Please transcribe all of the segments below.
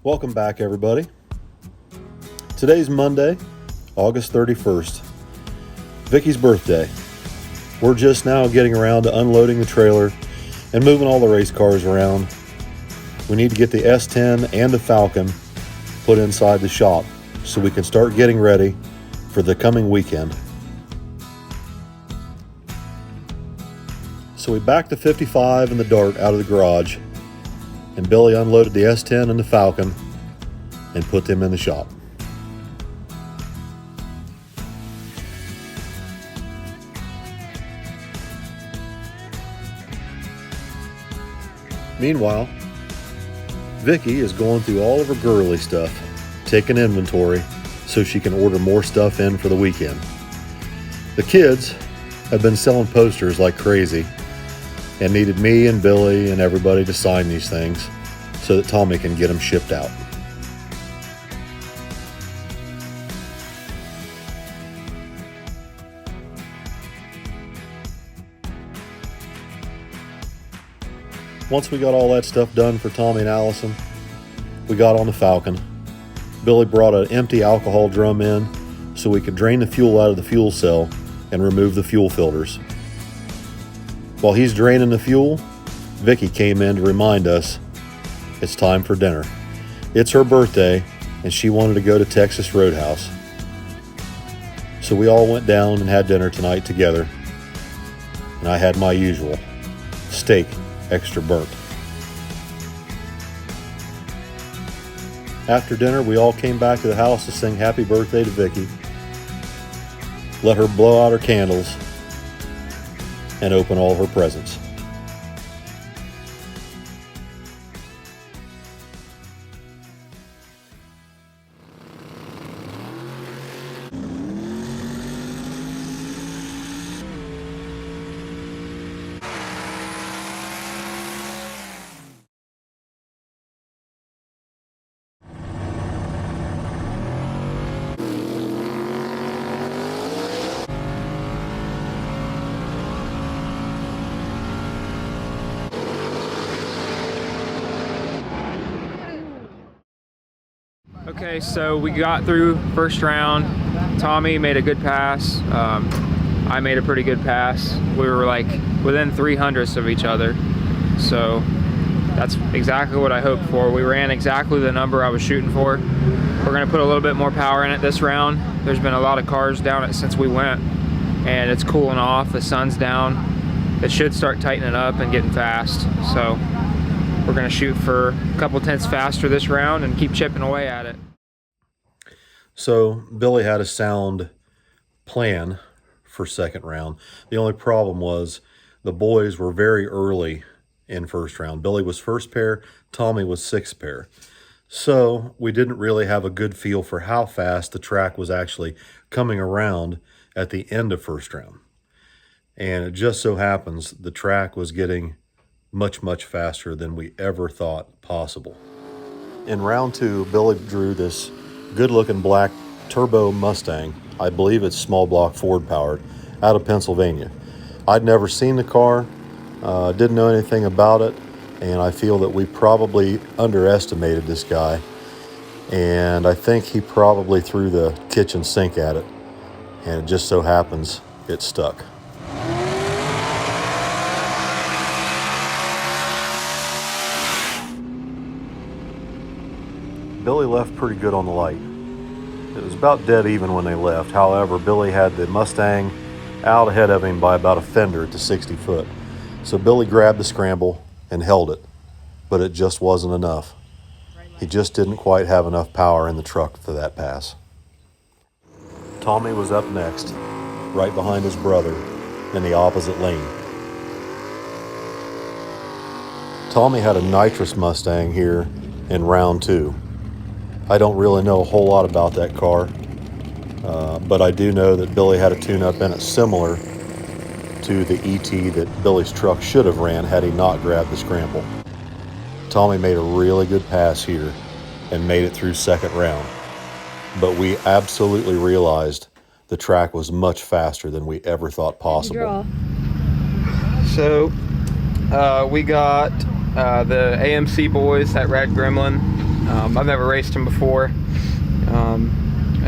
Welcome back, everybody. Today's Monday, August 31st, Vicky's birthday. We're just now getting around to unloading the trailer and moving all the race cars around. We need to get the S-10 and the Falcon put inside the shop so we can start getting ready for the coming weekend. So we backed the 55 and the Dart out of the garage, and Billy unloaded the S-10 and the Falcon and put them in the shop. Meanwhile, Vicky is going through all of her girly stuff, taking inventory so she can order more stuff in for the weekend. The kids have been selling posters like crazy and needed me and Billy and everybody to sign these things so that Tommy can get them shipped out. Once we got all that stuff done for Tommy and Allison, we got on the Falcon. Billy brought an empty alcohol drum in so we could drain the fuel out of the fuel cell and remove the fuel filters. While he's draining the fuel, Vicky came in to remind us it's time for dinner. It's her birthday and she wanted to go to Texas Roadhouse. So we all went down and had dinner tonight together. And I had my usual steak, extra burnt. After dinner, we all came back to the house to sing happy birthday to Vicky, let her blow out her candles, and open all her presents. Okay, so we got through first round. Tommy made a good pass. I made a pretty good pass. We were like within 300ths of each other. So that's exactly what I hoped for. We ran exactly the number I was shooting for. We're gonna put a little bit more power in it this round. There's been a lot of cars down it since we went, and it's cooling off, the sun's down. It should start tightening up and getting fast. So we're gonna shoot for a couple tenths faster this round and keep chipping away at it. So Billy had a sound plan for second round. The only problem was the boys were very early in first round. Billy was first pair, Tommy was sixth pair. So we didn't really have a good feel for how fast the track was actually coming around at the end of first round. And it just so happens the track was getting much, much faster than we ever thought possible. In round two, Billy drew this good-looking black turbo Mustang. I believe it's small block Ford powered, out of Pennsylvania. I'd never seen the car, didn't know anything about it, and I feel that we probably underestimated this guy. And I think he probably threw the kitchen sink at it, and it just so happens it stuck. Billy left pretty good on the light. It was about dead even when they left. However, Billy had the Mustang out ahead of him by about a fender to 60 foot. So Billy grabbed the scramble and held it, but it just wasn't enough. He just didn't quite have enough power in the truck for that pass. Tommy was up next, right behind his brother in the opposite lane. Tommy had a nitrous Mustang here in round two. I don't really know a whole lot about that car, but I do know that Billy had a tune-up in it similar to the ET that Billy's truck should have ran had he not grabbed the scramble. Tommy made a really good pass here and made it through second round, but we absolutely realized the track was much faster than we ever thought possible. So we got the AMC boys at Red Gremlin I've never raced him before.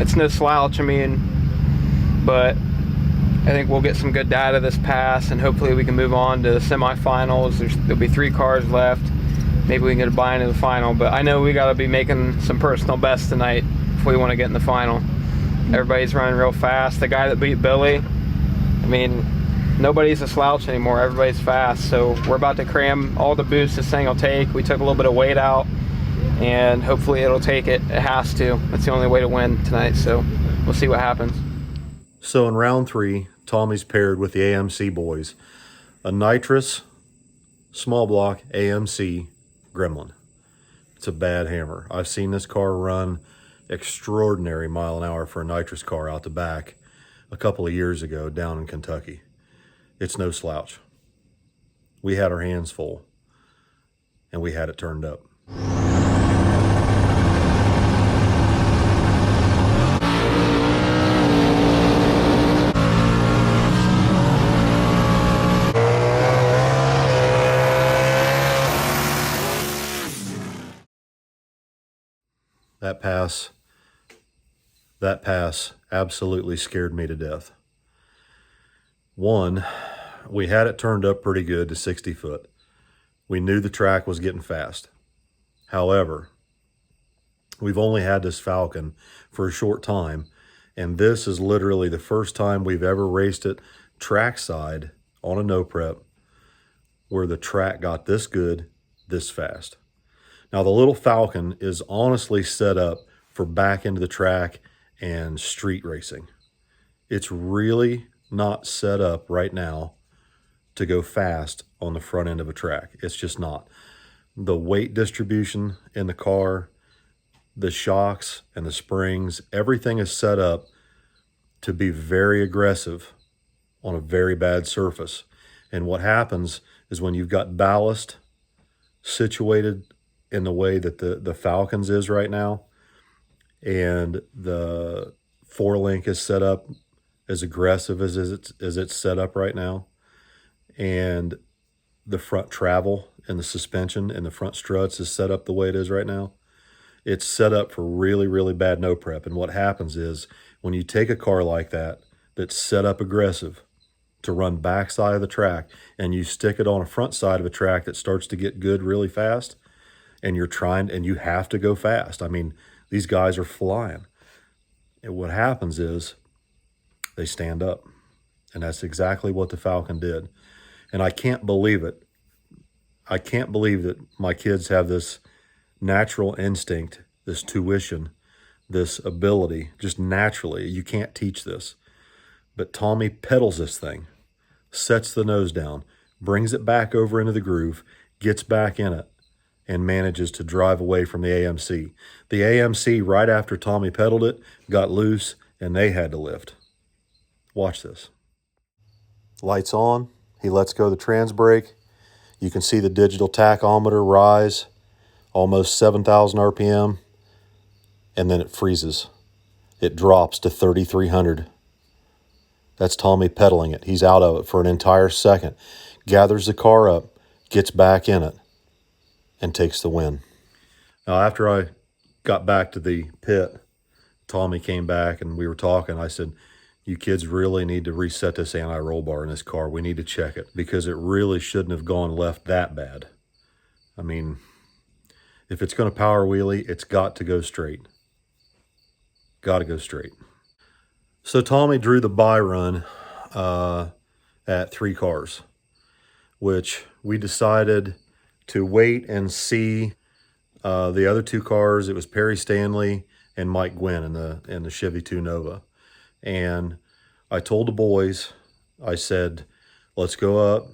It's no slouch, I mean, but I think we'll get some good data this pass, and hopefully we can move on to the semifinals. There'll be 3 cars left. Maybe we can get a buy into the final, but I know we got to be making some personal bests tonight if we want to get in the final. Everybody's running real fast. The guy that beat Billy, I mean, nobody's a slouch anymore. Everybody's fast, so we're about to cram all the boost this thing will take. We took a little bit of weight out, and hopefully it'll take it. It has to. That's the only way to win tonight, so we'll see what happens. So in round 3, Tommy's paired with the AMC boys. A nitrous, small block AMC Gremlin. It's a bad hammer. I've seen this car run extraordinary mile an hour for a nitrous car out the back a couple of years ago down in Kentucky. It's no slouch. We had our hands full, and we had it turned up. That pass absolutely scared me to death. One, we had it turned up pretty good to 60 foot. We knew the track was getting fast. However, we've only had this Falcon for a short time, and this is literally the first time we've ever raced it trackside on a no prep where the track got this good, this fast. Now, the little Falcon is honestly set up for back into the track and street racing. It's really not set up right now to go fast on the front end of a track. It's just not. The weight distribution in the car, the shocks and the springs, everything is set up to be very aggressive on a very bad surface. And what happens is when you've got ballast situated in the way that the Falcons is right now, and the 4-link is set up as aggressive as it's set up right now, and the front travel and the suspension and the front struts is set up the way it is right now, it's set up for really, really bad no prep. And what happens is when you take a car like that that's set up aggressive to run backside of the track, and you stick it on a front side of a track that starts to get good really fast, and you have to go fast. I mean, these guys are flying. And what happens is they stand up. And that's exactly what the Falcon did. And I can't believe it. I can't believe that my kids have this natural instinct, this tuition, this ability, just naturally. You can't teach this. But Tommy pedals this thing, sets the nose down, brings it back over into the groove, gets back in it, and manages to drive away from the AMC. The AMC, right after Tommy pedaled it, got loose, and they had to lift. Watch this. Lights on. He lets go of the trans brake. You can see the digital tachometer rise, almost 7,000 RPM, and then it freezes. It drops to 3,300. That's Tommy pedaling it. He's out of it for an entire second, gathers the car up, gets back in it, and takes the win. Now, after I got back to the pit, Tommy came back and we were talking. I said, you kids really need to reset this anti-roll bar in this car. We need to check it because it really shouldn't have gone left that bad. I mean, if it's going to power wheelie, it's got to go straight. Got to go straight. So Tommy drew the buy run at 3 cars, which we decided to wait and see the other 2 cars. It was Perry Stanley and Mike Gwynn in the Chevy 2 Nova. And I told the boys, I said, let's go up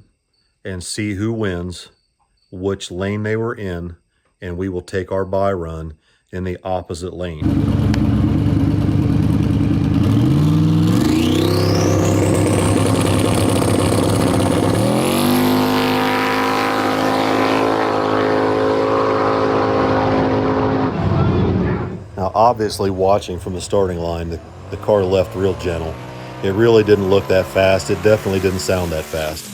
and see who wins, which lane they were in, and we will take our buy run in the opposite lane. Obviously, watching from the starting line, the car left real gentle. It really didn't look that fast. It definitely didn't sound that fast.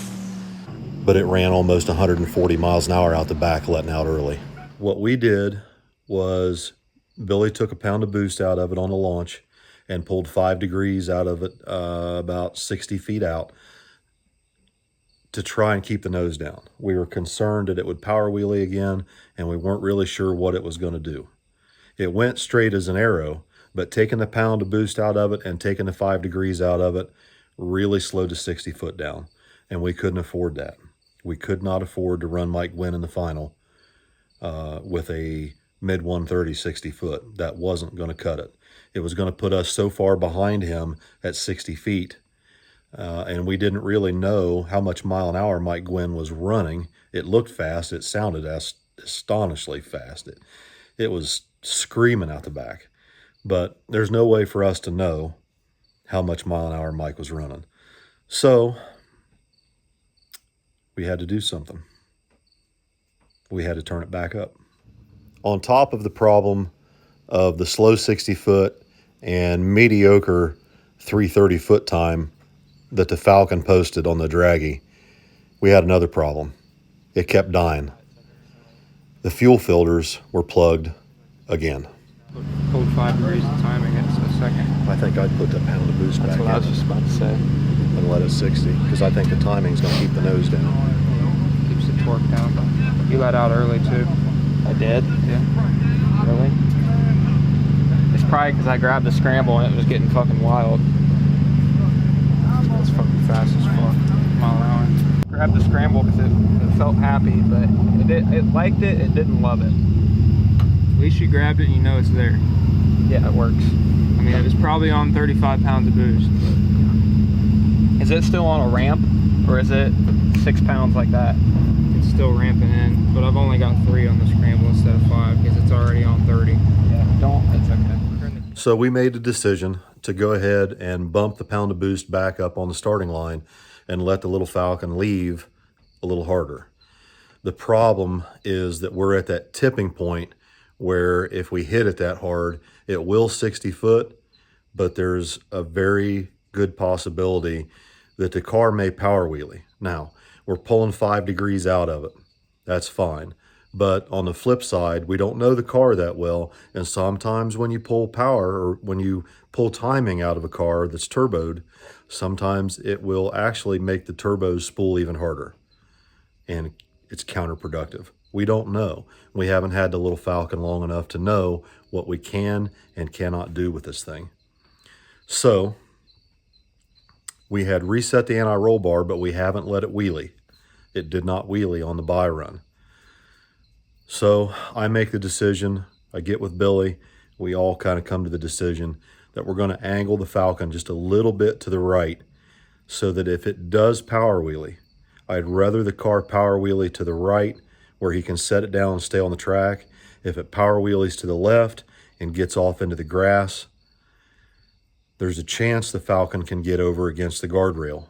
But it ran almost 140 miles an hour out the back, letting out early. What we did was Billy took a pound of boost out of it on the launch and pulled 5 degrees out of it about 60 feet out to try and keep the nose down. We were concerned that it would power wheelie again, and we weren't really sure what it was going to do. It went straight as an arrow, but taking the pound of boost out of it and taking the 5 degrees out of it really slowed the 60 foot down, and we couldn't afford that. We could not afford to run Mike Gwynn in the final with a mid 130 60 foot. That wasn't going to cut it. It was going to put us so far behind him at 60 feet, and we didn't really know how much mile an hour Mike Gwynn was running. It looked fast. It sounded astonishingly fast. It was screaming out the back, but there's no way for us to know how much mile an hour Mike was running. So we had to do something. We had to turn it back up. On top of the problem of the slow 60 foot and mediocre 330 foot time that the Falcon posted on the draggy, we had another problem. It kept dying. The fuel filters were plugged again. Pulled 5 degrees of timing in a second. I think I'd put the pound of boost That's back what I was in just about to say. and let it 60, because I think the timing's going to keep the nose down. Keeps the torque down. You let out early too. I did? Yeah. Really? It's probably because I grabbed the scramble and it was getting fucking wild. It's fucking fast as fuck. Mile an hour. Grabbed the scramble because it felt happy, but it liked it. It didn't love it. At least you grabbed it and you know it's there. Yeah, it works. I mean, it was probably on 35 pounds of boost. But Is it still on a ramp, or is it 6 pounds like that? it's still ramping in, but I've only got 3 on the scramble instead of 5 because it's already on 30. Yeah, it's okay. So we made the decision to go ahead and bump the pound of boost back up on the starting line and let the little Falcon leave a little harder. The problem is that we're at that tipping point where if we hit it that hard, it will 60 foot, but there's a very good possibility that the car may power wheelie. Now, we're pulling 5 degrees out of it. That's fine. But on the flip side, we don't know the car that well, and sometimes when you pull power or when you pull timing out of a car that's turboed, sometimes it will actually make the turbos spool even harder, and it's counterproductive. We don't know. We haven't had the little Falcon long enough to know what we can and cannot do with this thing. So we had reset the anti-roll bar, but we haven't let it wheelie. It did not wheelie on the buy run. So I make the decision, I get with Billy, we all kind of come to the decision that we're going to angle the Falcon just a little bit to the right so that if it does power wheelie, I'd rather the car power wheelie to the right where he can set it down and stay on the track. If it power wheelies to the left and gets off into the grass, there's a chance the Falcon can get over against the guardrail.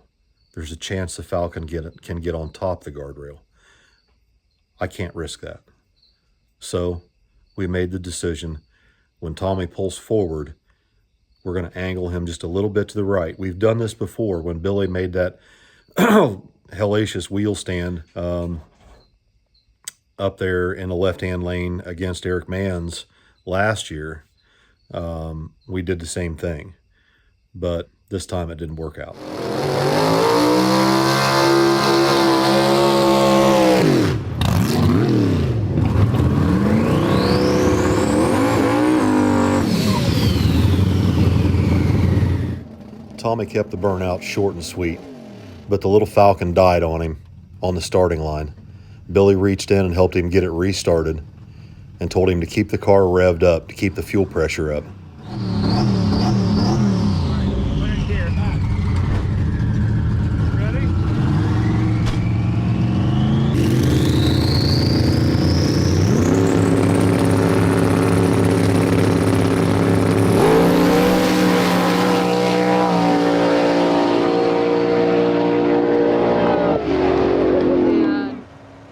There's a chance the Falcon can get on top of the guardrail. I can't risk that. So we made the decision, when Tommy pulls forward, we're going to angle him just a little bit to the right. We've done this before when Billy made that hellacious wheel stand up there in the left-hand lane against Eric Mann's last year. We did the same thing, but this time it didn't work out. Tommy kept the burnout short and sweet, but the little Falcon died on him on the starting line. Billy reached in and helped him get it restarted and told him to keep the car revved up to keep the fuel pressure up.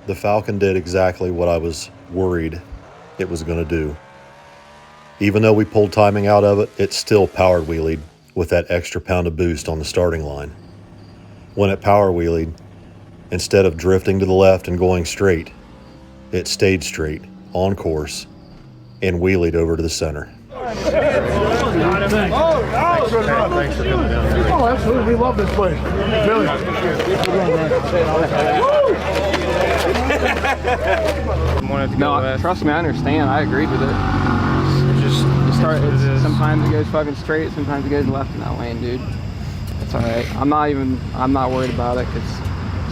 The Falcon did exactly what I was worried it was going to do. Even though we pulled timing out of it, it still power wheelied with that extra pound of boost on the starting line. When it power wheelied, instead of drifting to the left and going straight, it stayed straight, on course, and wheelied over to the center. Thanks for coming down here. Oh, absolutely. We love this place. Billy. No, trust me, I understand. I agreed with it. Sometimes it goes fucking straight, sometimes it goes left in that lane, dude. It's all right. I'm not worried about it because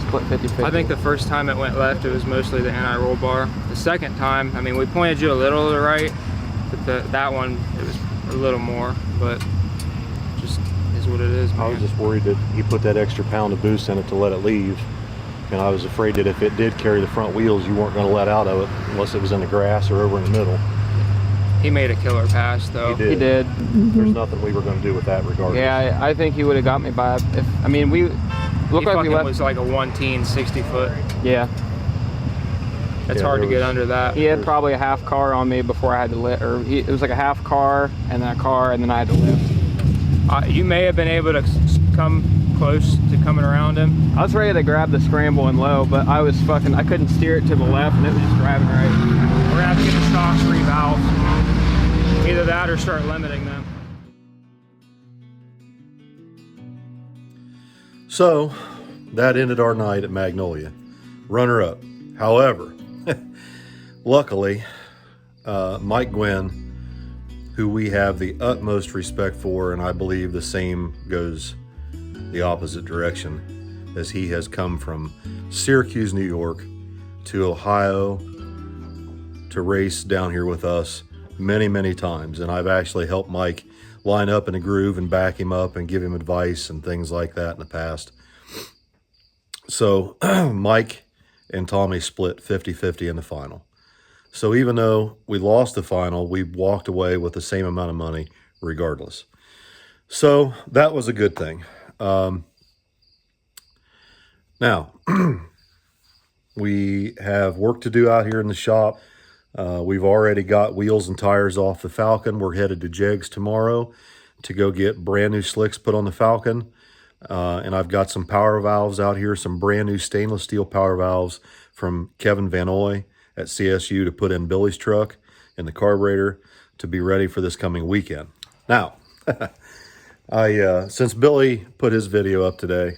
split 50-50. I think the first time it went left, it was mostly the anti-roll bar. The second time, I mean, we pointed you a little to the right, but that one, it was a little more, but just is what it is, man. I was just worried that he put that extra pound of boost in it to let it leave. And I was afraid that if it did carry the front wheels, you weren't going to let out of it unless it was in the grass or over in the middle. He made a killer pass, though. He did. There's nothing we were going to do with that regardless. Yeah, I think he would have got me by. We looked like we left. Was like a 1-teen 60 foot. Yeah. It's hard to get under that. He had probably a half car on me before I had to lift, it was like a half car and then a car and then I had to lift. You may have been able to come close to coming around him. I was ready to grab the scramble and low, but I couldn't steer it to the left and it was just driving right. We're gonna have to get the shocks revalved. Either that or start limiting them. So that ended our night at Magnolia. Runner-up. However, luckily, Mike Gwynn, who we have the utmost respect for, and I believe the same goes the opposite direction, as he has come from Syracuse, New York to Ohio to race down here with us many times. And I've actually helped Mike line up in a groove and back him up and give him advice and things like that in the past. So Mike and Tommy split 50-50 in the final. So even though we lost the final, we walked away with the same amount of money regardless. So that was a good thing. Now, we have work to do out here in the shop. We've already got wheels and tires off the Falcon. We're headed to Jegs tomorrow to go get brand new slicks put on the Falcon. And I've got some power valves out here, some brand new stainless steel power valves from Kevin Van Oy at CSU to put in Billy's truck and the carburetor to be ready for this coming weekend. Now, since Billy put his video up today,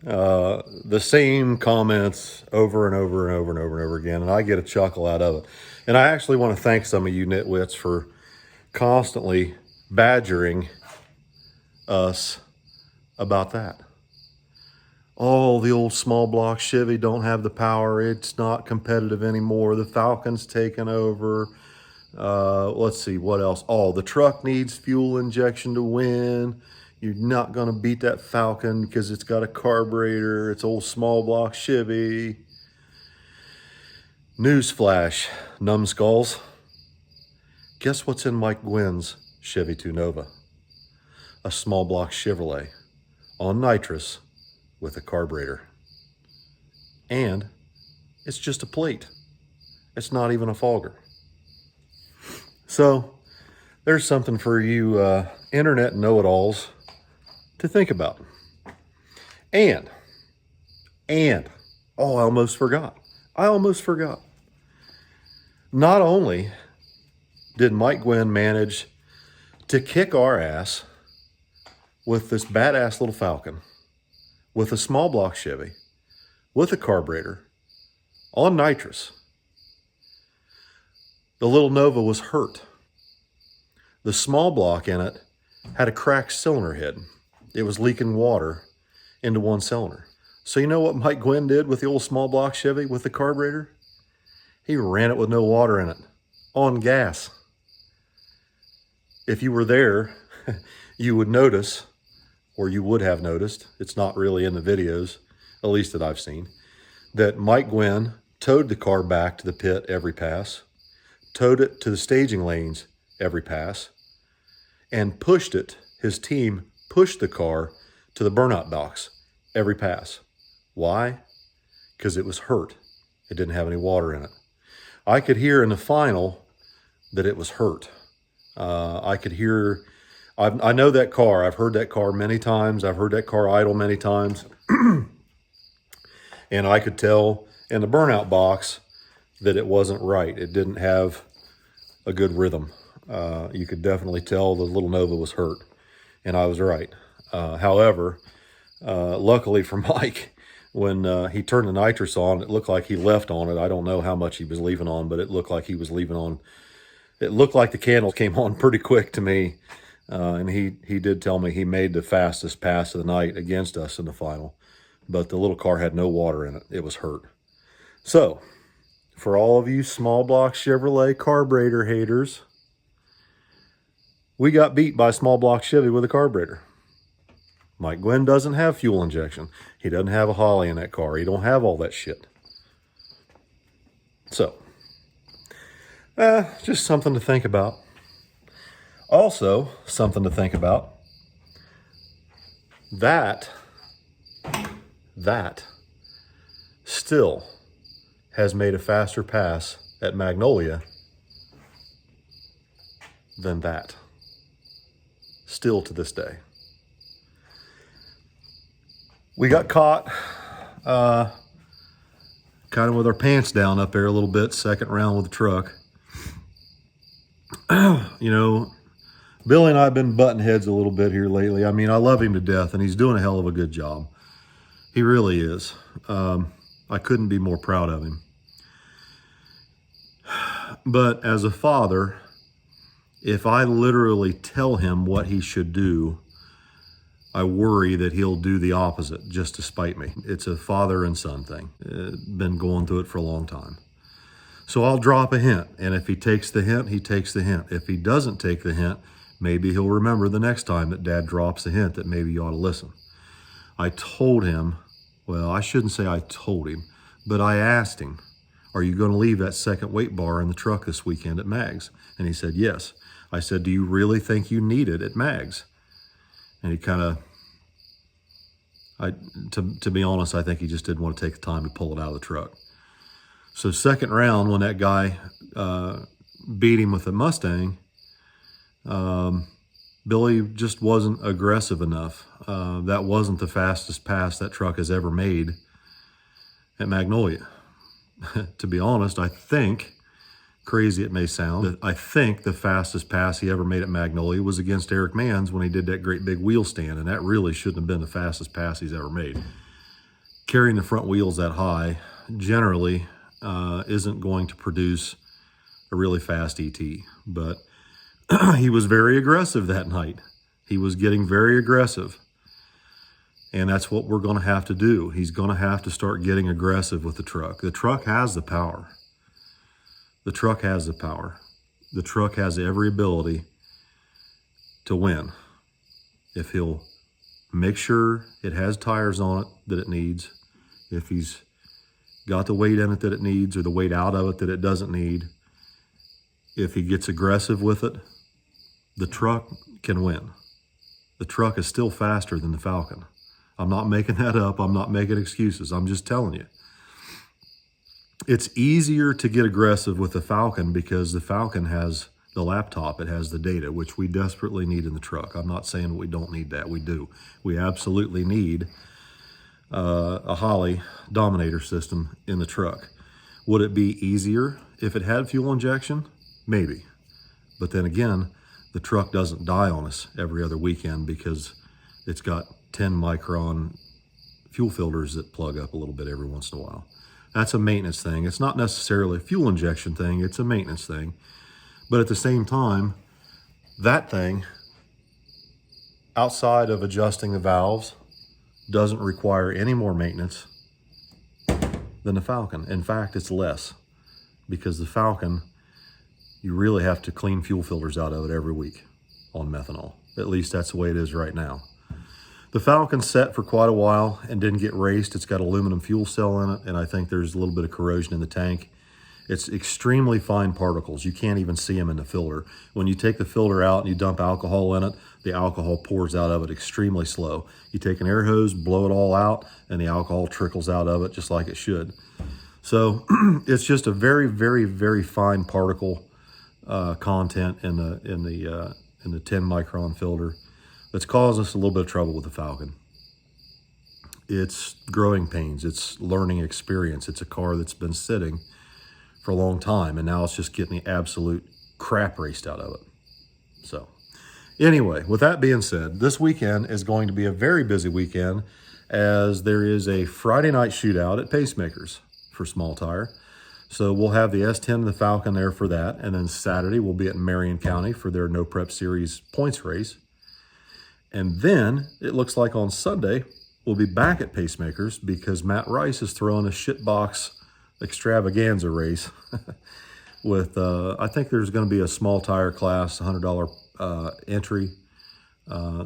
the same comments over and over again, and I get a chuckle out of it. And I actually want to thank some of you nitwits for constantly badgering us about that. Oh, the old small block Chevy don't have the power. It's not competitive anymore. The Falcon's taken over. Let's see, what else? Oh, the truck needs fuel injection to win. You're not going to beat that Falcon because it's got a carburetor. It's old small block Chevy. Newsflash, numbskulls. Guess what's in Mike Gwynn's Chevy 2 Nova? A small block Chevrolet on nitrous with a carburetor. And it's just a plate. It's not even a fogger. So there's something for you internet know-it-alls to think about. And, oh, I almost forgot. Not only did Mike Gwynn manage to kick our ass with this badass little Falcon, with a small block Chevy, with a carburetor, on nitrous, the little Nova was hurt. The small block in it had a cracked cylinder head. It was leaking water into one cylinder. So you know what Mike Gwynn did with the old small block Chevy with the carburetor? He ran it with no water in it, on gas. If you were there, you would notice, or you would have noticed, it's not really in the videos, at least that I've seen, that Mike Gwynn towed the car back to the pit every pass, towed it to the staging lanes every pass, and pushed it, his team pushed the car to the burnout docks every pass. Why? Because it was hurt. It didn't have any water in it. I could hear in the final that it was hurt. I could hear, I know that car. I've heard that car many times. I've heard that car idle many times. And I could tell in the burnout box that it wasn't right. It didn't have a good rhythm. You could definitely tell the little Nova was hurt, and I was right. However, luckily for Mike, when he turned the nitrous on, it looked like he left on it. I don't know how much he was leaving on, but it looked like he was leaving on. It looked like the candles came on pretty quick to me. And he did tell me he made the fastest pass of the night against us in the final. But the little car had no water in it. It was hurt. So, for all of you small block Chevrolet carburetor haters, we got beat by small block Chevy with a carburetor. Mike Gwynn doesn't have fuel injection. He doesn't have a Holly in that car. He don't have all that shit. So, just something to think about. Also, something to think about, that still has made a faster pass at Magnolia than that. Still to this day. We got caught kind of with our pants down up there a little bit, second round with the truck. You know, Billy and I have been butting heads a little bit here lately. I mean, I love him to death, and he's doing a hell of a good job. He really is. I couldn't be more proud of him. But as a father, if I literally tell him what he should do, I worry that he'll do the opposite just to spite me. It's a father and son thing. Been going through it for a long time. So I'll drop a hint, and if he takes the hint, he takes the hint. If he doesn't take the hint, maybe he'll remember the next time that Dad drops a hint that maybe you ought to listen. I told him, well, I shouldn't say I told him, but I asked him, are you going to leave that second weight bar in the truck this weekend at Mag's? And he said, yes. I said, do you really think you need it at Mag's? And he kind of, to be honest, I think he just didn't want to take the time to pull it out of the truck. So second round, when that guy beat him with the Mustang, Billy just wasn't aggressive enough. That wasn't the fastest pass that truck has ever made at Magnolia. To be honest, I think, crazy it may sound, I think the fastest pass he ever made at Magnolia was against Eric Manns when he did that great big wheel stand, and that really shouldn't have been the fastest pass he's ever made. Carrying the front wheels that high generally isn't going to produce a really fast ET, but he was very aggressive that night. He was getting very aggressive. And that's what we're going to have to do. He's going to have to start getting aggressive with the truck. The truck has the power. The truck has the power. The truck has every ability to win if he'll make sure it has tires on it that it needs, if he's got the weight in it that it needs or the weight out of it that it doesn't need. If he gets aggressive with it, the truck can win. The truck is still faster than the Falcon. I'm not making that up. I'm not making excuses. I'm just telling you. It's easier to get aggressive with the Falcon because the Falcon has the laptop. It has the data, which we desperately need in the truck. I'm not saying we don't need that. We do. We absolutely need a Holly Dominator system in the truck. Would it be easier if it had fuel injection? Maybe. But then again, the truck doesn't die on us every other weekend because it's got 10 micron fuel filters that plug up a little bit every once in a while. That's a maintenance thing. It's not necessarily a fuel injection thing. It's a maintenance thing. But at the same time, that thing, outside of adjusting the valves, doesn't require any more maintenance than the Falcon. In fact, it's less because the Falcon, you really have to clean fuel filters out of it every week on methanol. At least that's the way it is right now. The Falcon's set for quite a while and didn't get raced. It's got aluminum fuel cell in it, and I think there's a little bit of corrosion in the tank. It's extremely fine particles. You can't even see them in the filter. When you take the filter out and you dump alcohol in it, the alcohol pours out of it extremely slow. You take an air hose, blow it all out, and the alcohol trickles out of it just like it should. So it's just a very, very, very fine particle content in the 10 micron filter that's caused us a little bit of trouble with the Falcon. It's growing pains. It's learning experience. It's a car that's been sitting for a long time, and now it's just getting the absolute crap raced out of it. So anyway, with that being said, this weekend is going to be a very busy weekend, as there is a Friday night shootout at Pacemakers for small tire. So we'll have the S-10 and the Falcon there for that. And then Saturday we'll be at Marion County for their No Prep Series points race. And then it looks like on Sunday we'll be back at Pacemakers because Matt Rice is throwing a shitbox extravaganza race with, I think there's going to be a small tire class, $100 entry.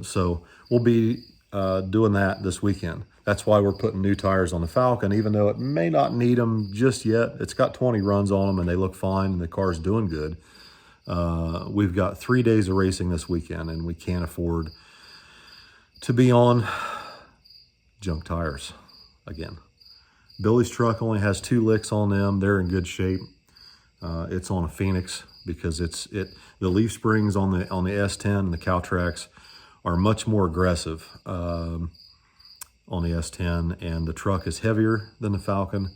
So we'll be doing that this weekend. That's why we're putting new tires on the Falcon, even though it may not need them just yet. It's got 20 runs on them and they look fine and the car's doing good. We've got 3 days of racing this weekend and we can't afford to be on junk tires again. Billy's truck only has 2 licks on them. They're in good shape. It's on a Phoenix because the leaf springs on the S-10 and the cow tracks are much more aggressive on the S-10, and the truck is heavier than the Falcon,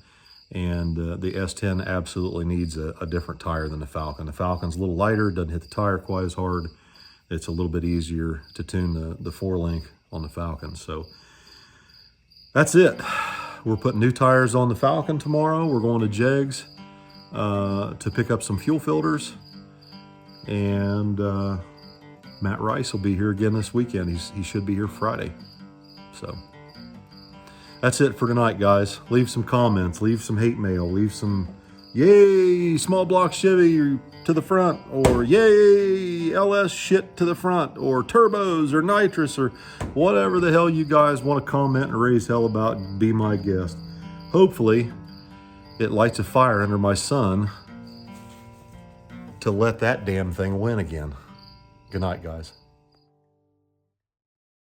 and the S-10 absolutely needs a different tire than the Falcon. The Falcon's a little lighter, doesn't hit the tire quite as hard. It's a little bit easier to tune the 4-link on the Falcon. So that's it. We're putting new tires on the Falcon tomorrow. We're going to Jegs to pick up some fuel filters, and Matt Rice will be here again this weekend. He should be here Friday. So that's it for tonight, guys. Leave some comments, leave some hate mail, leave some yay small block Chevy to the front, or yay LS shit to the front, or turbos or nitrous, or whatever the hell you guys want to comment and raise hell about. Be my guest. Hopefully it lights a fire under my son to let that damn thing win again. Good night, guys.